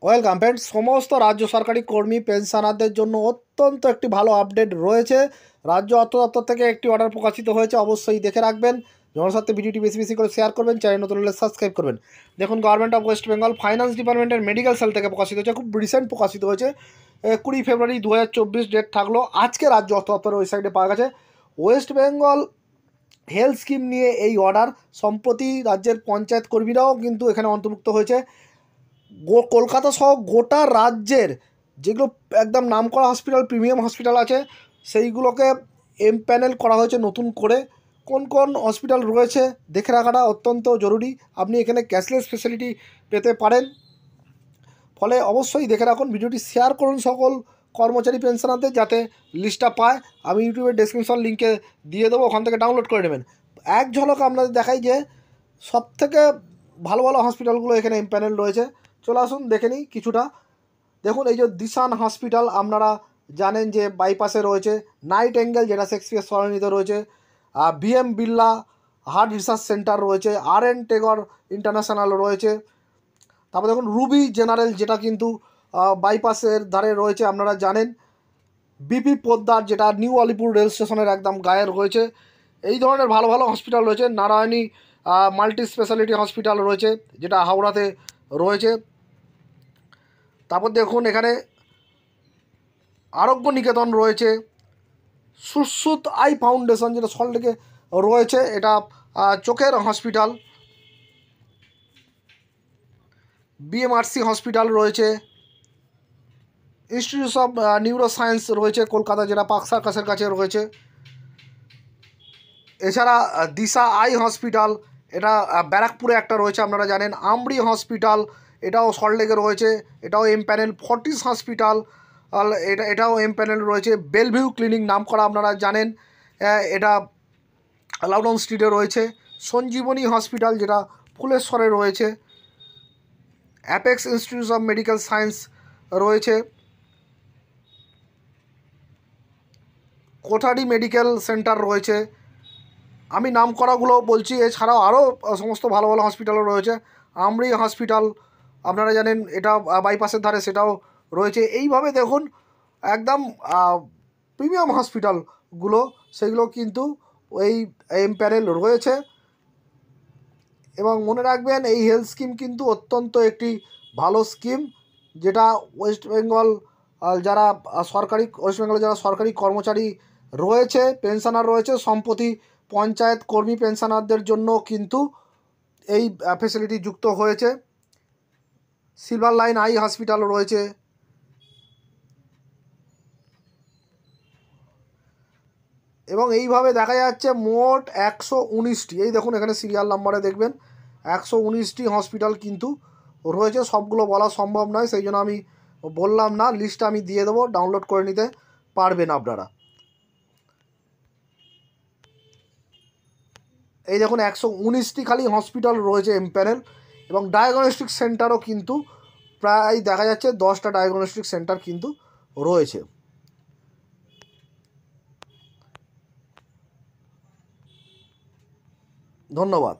Welcome friends. সমস্ত রাজ্য সরকারি কর্মী পেনশনারদের জন্য অত্যন্ত একটি ভালো আপডেট রয়েছে। রাজ্য অর্থ দপ্তর থেকে একটি অর্ডার প্রকাশিত হয়েছে, অবশ্যই দেখে রাখবেন। জনস্বার্থে ভিডিওটি বেশি বেশি করে শেয়ার করবেন, চ্যানেল নতুন হলে সাবস্ক্রাইব করবেন। দেখুন, government of West Bengal finance ডিপার্টমেন্টের মেডিকেল সেল থেকে প্রকাশিত হয়েছে, খুব রিসেন্ট প্রকাশিত হয়েছে। 20 ফেব্রুয়ারি 2024 ডেট থাকলো। আজকে রাজ্য অর্থ দপ্তরের ওয়েবসাইটে পাওয়া গেছে ওয়েস্ট বেঙ্গল হেলথ স্কিম নিয়ে এই অর্ডার। সম্প্রতি রাজ্যের পঞ্চায়েত কর্মীরাও কিন্তু এখানে অন্তর্ভুক্ত হয়েছে। কলকাতা সহ গোটা রাজ্যের যেগুলো একদম নামকরা হসপিটাল, প্রিমিয়াম হসপিটাল আছে, সেইগুলোকে এমপ্যানেল করা হয়েছে নতুন করে। কোন কোন হসপিটাল রয়েছে দেখে রাখাটা অত্যন্ত জরুরি। আপনি এখানে ক্যাশলেস ফেসিলিটি পেতে পারেন, ফলে অবশ্যই দেখে রাখুন। ভিডিওটি শেয়ার করুন সকল কর্মচারী পেনশনারদের, যাতে লিস্টটা পায়। আমি ইউটিউবের ডেসক্রিপশন লিঙ্কে দিয়ে দেবো, ওখান থেকে ডাউনলোড করে নেবেন। এক ঝলক আপনাদের দেখাই যে সবথেকে ভালো ভালো হসপিটালগুলো এখানে এমপ্যানেল রয়েছে। চলে আসুন দেখে নিই কিছুটা। দেখুন, এই যে দিশান হসপিটাল আপনারা জানেন যে বাইপাসে রয়েছে। নাইট অ্যাঙ্গেল, যেটা শেক্সপিয়ার সরণিতে রয়েছে। BM Birla heart research centre রয়েছে। আর.এন. টেগর ইন্টারন্যাশনাল রয়েছে। তারপর দেখুন রুবি জেনারেল, যেটা কিন্তু বাইপাসের ধারে রয়েছে, আপনারা জানেন। বিপি পোদ্দার, যেটা নিউ আলিপুর রেল স্টেশনের একদম গায়ে রয়েছে। এই ধরনের ভালো ভালো হসপিটাল রয়েছে। নারায়ণী মাল্টি স্পেশালিটি হসপিটাল রয়েছে, যেটা হাওড়াতে রয়েছে। তারপর দেখুন এখানে আরোগ্য নিকেতন রয়েছে। সুশ্রুত আই ফাউন্ডেশন, যেটা সল্টলেকে রয়েছে, এটা চোখের হসপিটাল। বিএমআরসি হসপিটাল রয়েছে। ইনস্টিটিউট অফ নিউরো সায়েন্স রয়েছে কলকাতা, যেটা পার্ক সার্কাসের কাছে রয়েছে। এছাড়া দিশা আই হসপিটাল, এটা ব্যারাকপুরে একটা রয়েছে, আপনারা জানেন। আমরি হসপিটাল, এটাও সল্টলেকে রয়েছে, এটাও এমপ্যানেল। ফর্টিস হসপিটাল, এটাও এমপ্যানেল রয়েছে। বেলভিউ ক্লিনিক নাম করা, আপনারা জানেন, এটা লাউডন স্ট্রিটে রয়েছে। সঞ্জীবনী হসপিটাল, যেটা ফুলেশ্বরে রয়েছে। Apex institute of medical science রয়েছে। কোঠারি মেডিকেল সেন্টার রয়েছে। আমি নাম করাগুলো বলছি, এছাড়াও আরও সমস্ত ভালো ভালো হসপিটালও রয়েছে। আমরি হসপিটাল, আপনারা জানেন, এটা বাইপাসের ধারে, সেটাও রয়েছে। এইভাবে দেখুন একদম প্রিমিয়াম হসপিটালগুলো, সেগুলো কিন্তু এই এমপ্যানেল রয়েছে। এবং মনে রাখবেন, এই হেলথ স্কিম কিন্তু অত্যন্ত একটি ভালো স্কিম, যেটা ওয়েস্ট বেঙ্গল যারা ওয়েস্ট বেঙ্গলে যারা সরকারি কর্মচারী রয়েছে, পেনশনার রয়েছে, সম্প্রতি পঞ্চায়েত কর্মী পেনশনারদের জন্য কিন্তু এই ফেসিলিটি যুক্ত হয়েছে। সিলভার লাইন আই হসপিটাল রয়েছে। এবং এইভাবে দেখা যাচ্ছে মোট 119টি, এই দেখুন এখানে সিরিয়াল নাম্বারে দেখবেন 119টি হসপিটাল কিন্তু রয়েছে। সবগুলো বলা সম্ভব নয়, সেই জন্য আমি বললাম না। লিস্টটা আমি দিয়ে দেবো, ডাউনলোড করে নিতে পারবেন আপনারা। এই দেখুন 119টি খালি হসপিটাল রয়েছে এমপ্যানেল। এবং ডায়াগনস্টিক সেন্টারও কিন্তু প্রায় দেখা যাচ্ছে 10টা ডায়াগনস্টিক সেন্টার কিন্তু রয়েছে। ধন্যবাদ।